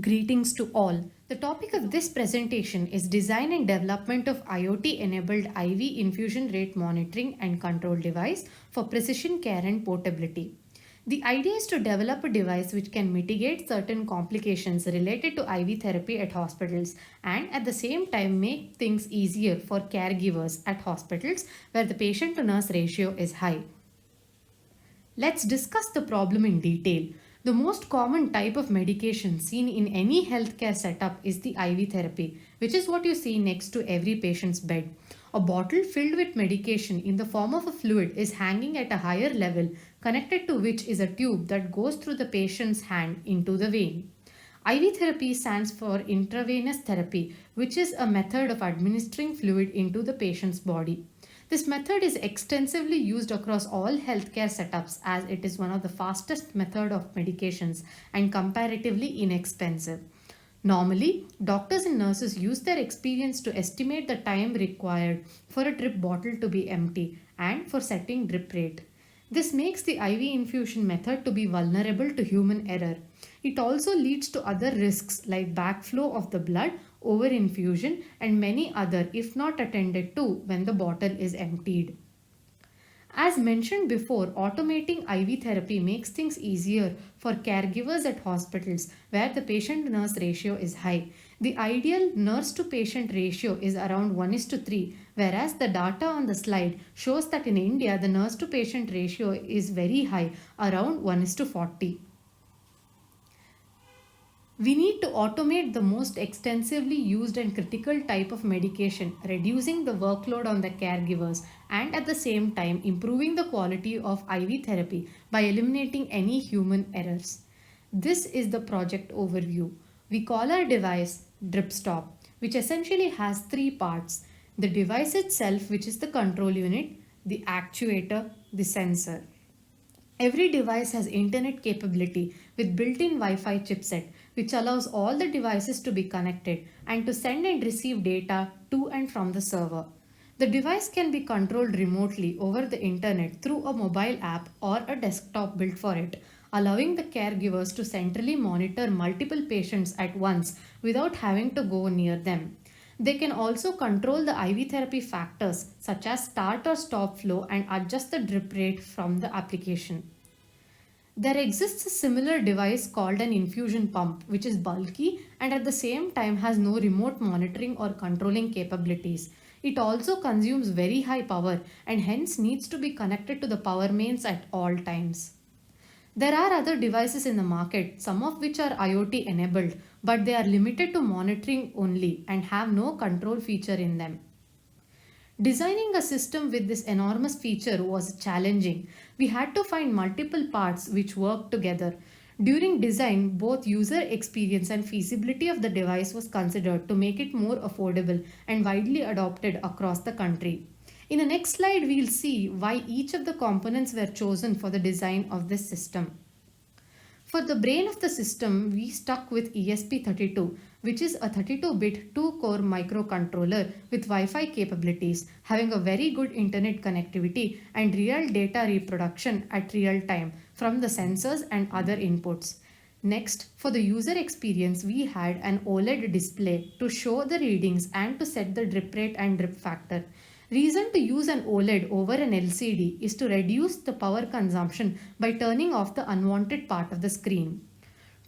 Greetings to all. The topic of this presentation is design and development of IoT-enabled IV infusion rate monitoring and control device for precision care and portability. The idea is to develop a device which can mitigate certain complications related to IV therapy at hospitals and at the same time make things easier for caregivers at hospitals where the patient to nurse ratio is high. Let's discuss the problem in detail. The most common type of medication seen in any healthcare setup is the IV therapy, which is what you see next to every patient's bed. A bottle filled with medication in the form of a fluid is hanging at a higher level, connected to which is a tube that goes through the patient's hand into the vein. IV therapy stands for intravenous therapy, which is a method of administering fluid into the patient's body. This method is extensively used across all healthcare setups as it is one of the fastest method of medications and comparatively inexpensive. Normally, doctors and nurses use their experience to estimate the time required for a drip bottle to be empty and for setting drip rate. This makes the IV infusion method to be vulnerable to human error. It also leads to other risks like backflow of the blood, overinfusion, and many other if not attended to when the bottle is emptied. As mentioned before, automating IV therapy makes things easier for caregivers at hospitals where the patient nurse ratio is high. The ideal nurse to patient ratio is around 1:3, whereas the data on the slide shows that in India the nurse to patient ratio is very high, around 1:40. We need to automate the most extensively used and critical type of medication, reducing the workload on the caregivers and at the same time improving the quality of IV therapy by eliminating any human errors. This is the project overview. We call our device DripStop, which essentially has three parts: the device itself, which is the control unit, the actuator, the sensor. Every device has internet capability with built-in Wi-Fi chipset, which allows all the devices to be connected and to send and receive data to and from the server. The device can be controlled remotely over the internet through a mobile app or a desktop built for it, allowing the caregivers to centrally monitor multiple patients at once without having to go near them. They can also control the IV therapy factors such as start or stop flow and adjust the drip rate from the application. There exists a similar device called an infusion pump, which is bulky and at the same time has no remote monitoring or controlling capabilities. It also consumes very high power and hence needs to be connected to the power mains at all times. There are other devices in the market, some of which are IoT enabled, but they are limited to monitoring only and have no control feature in them. Designing a system with this enormous feature was challenging. We had to find multiple parts which worked together. During design, both user experience and feasibility of the device was considered to make it more affordable and widely adopted across the country. In the next slide, we'll see why each of the components were chosen for the design of this system. For the brain of the system, we stuck with ESP32, which is a 32-bit 2-core microcontroller with Wi-Fi capabilities, having a very good internet connectivity and real data reproduction at real time from the sensors and other inputs. Next, for the user experience, we had an OLED display to show the readings and to set the drip rate and drip factor. Reason to use an OLED over an LCD is to reduce the power consumption by turning off the unwanted part of the screen.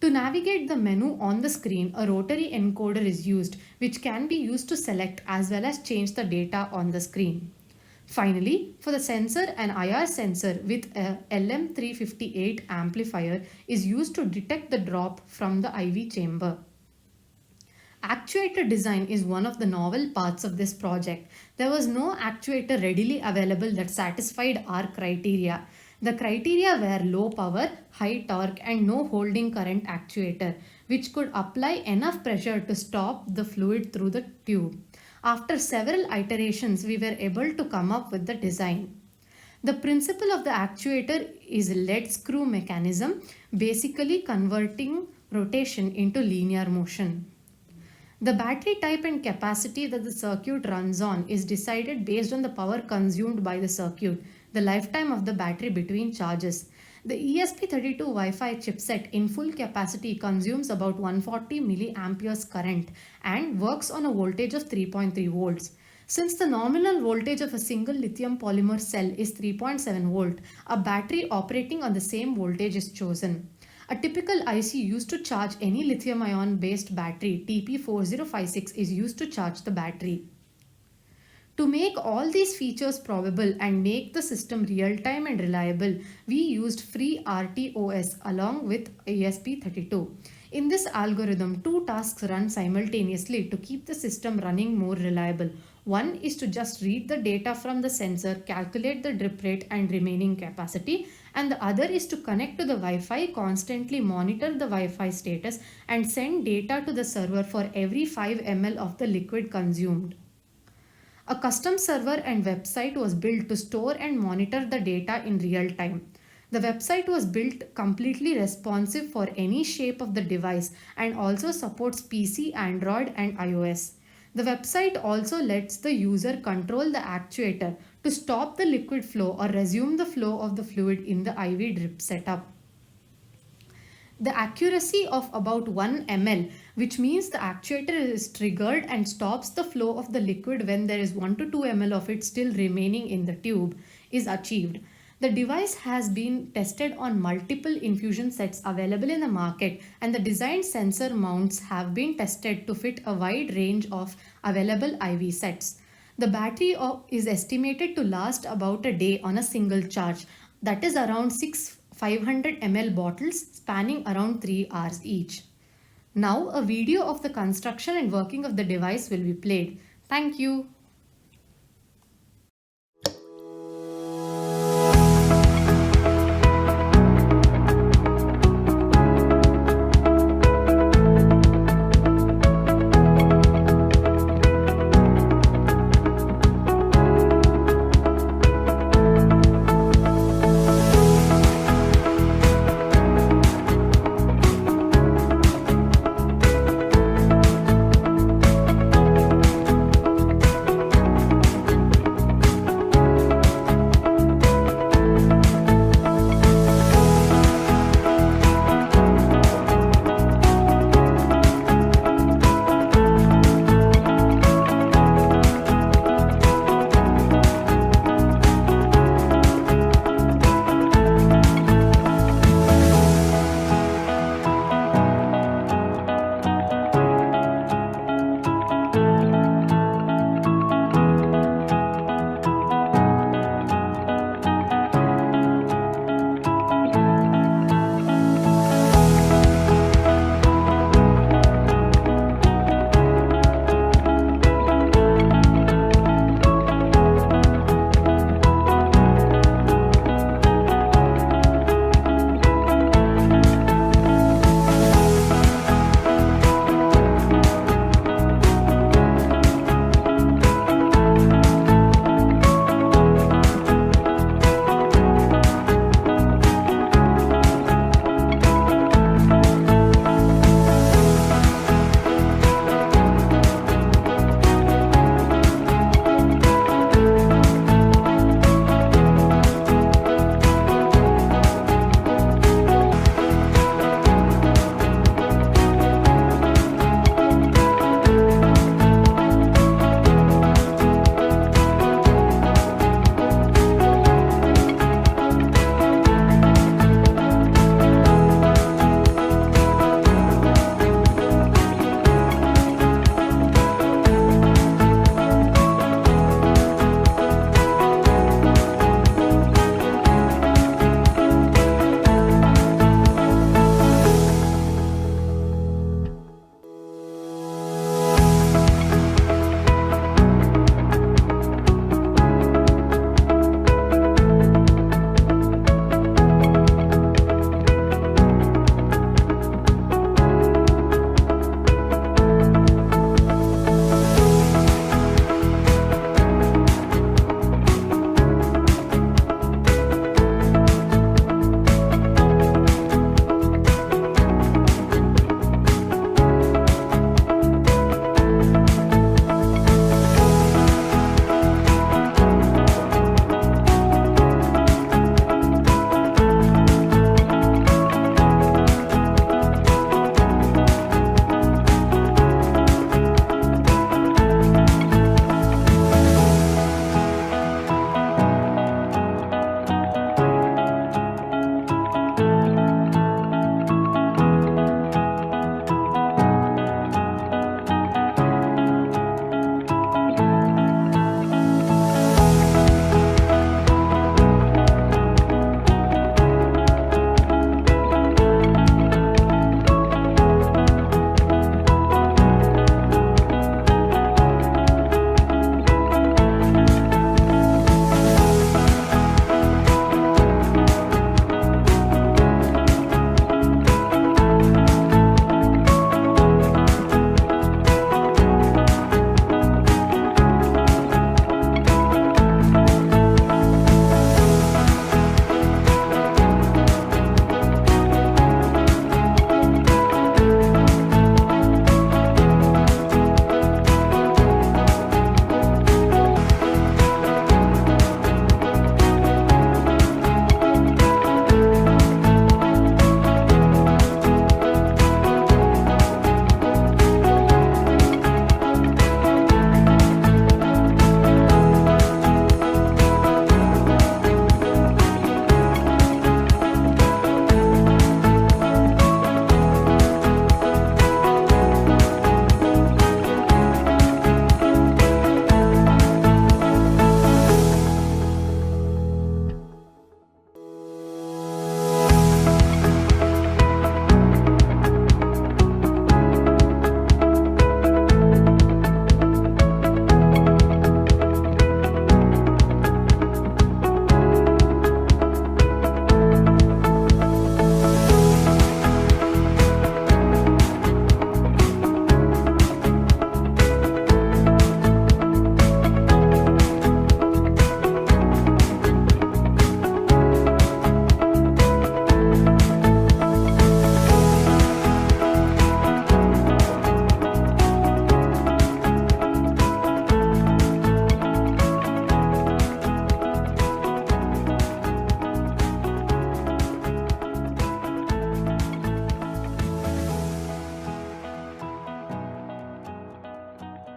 To navigate the menu on the screen, a rotary encoder is used, which can be used to select as well as change the data on the screen. Finally, for the sensor, an IR sensor with a LM358 amplifier is used to detect the drop from the IV chamber. Actuator design is one of the novel parts of this project. There was no actuator readily available that satisfied our criteria. The criteria were low power, high torque and no holding current actuator, which could apply enough pressure to stop the fluid through the tube. After several iterations, we were able to come up with the design. The principle of the actuator is lead screw mechanism, basically converting rotation into linear motion. The battery type and capacity that the circuit runs on is decided based on the power consumed by the circuit, the lifetime of the battery between charges. The ESP32 Wi-Fi chipset in full capacity consumes about 140 milliamperes current and works on a voltage of 3.3 volts. Since the nominal voltage of a single lithium polymer cell is 3.7 volt, a battery operating on the same voltage is chosen. A typical IC used to charge any lithium-ion based battery TP4056 is used to charge the battery. To make all these features probable and make the system real-time and reliable, we used FreeRTOS along with ESP32. In this algorithm, two tasks run simultaneously to keep the system running more reliable. One is to just read the data from the sensor, calculate the drip rate and remaining capacity, and the other is to connect to the Wi-Fi, constantly monitor the Wi-Fi status and send data to the server for every 5 ml of the liquid consumed. A custom server and website was built to store and monitor the data in real time. The website was built completely responsive for any shape of the device and also supports PC, Android and iOS. The website also lets the user control the actuator to stop the liquid flow or resume the flow of the fluid in the IV drip setup. The accuracy of about 1 ml, which means the actuator is triggered and stops the flow of the liquid when there is 1 to 2 ml of it still remaining in the tube, is achieved. The device has been tested on multiple infusion sets available in the market, and the designed sensor mounts have been tested to fit a wide range of available IV sets. The battery is estimated to last about a day on a single charge, that is around 6 500 ml bottles spanning around 3 hours each. Now a video of the construction and working of the device will be played. Thank you.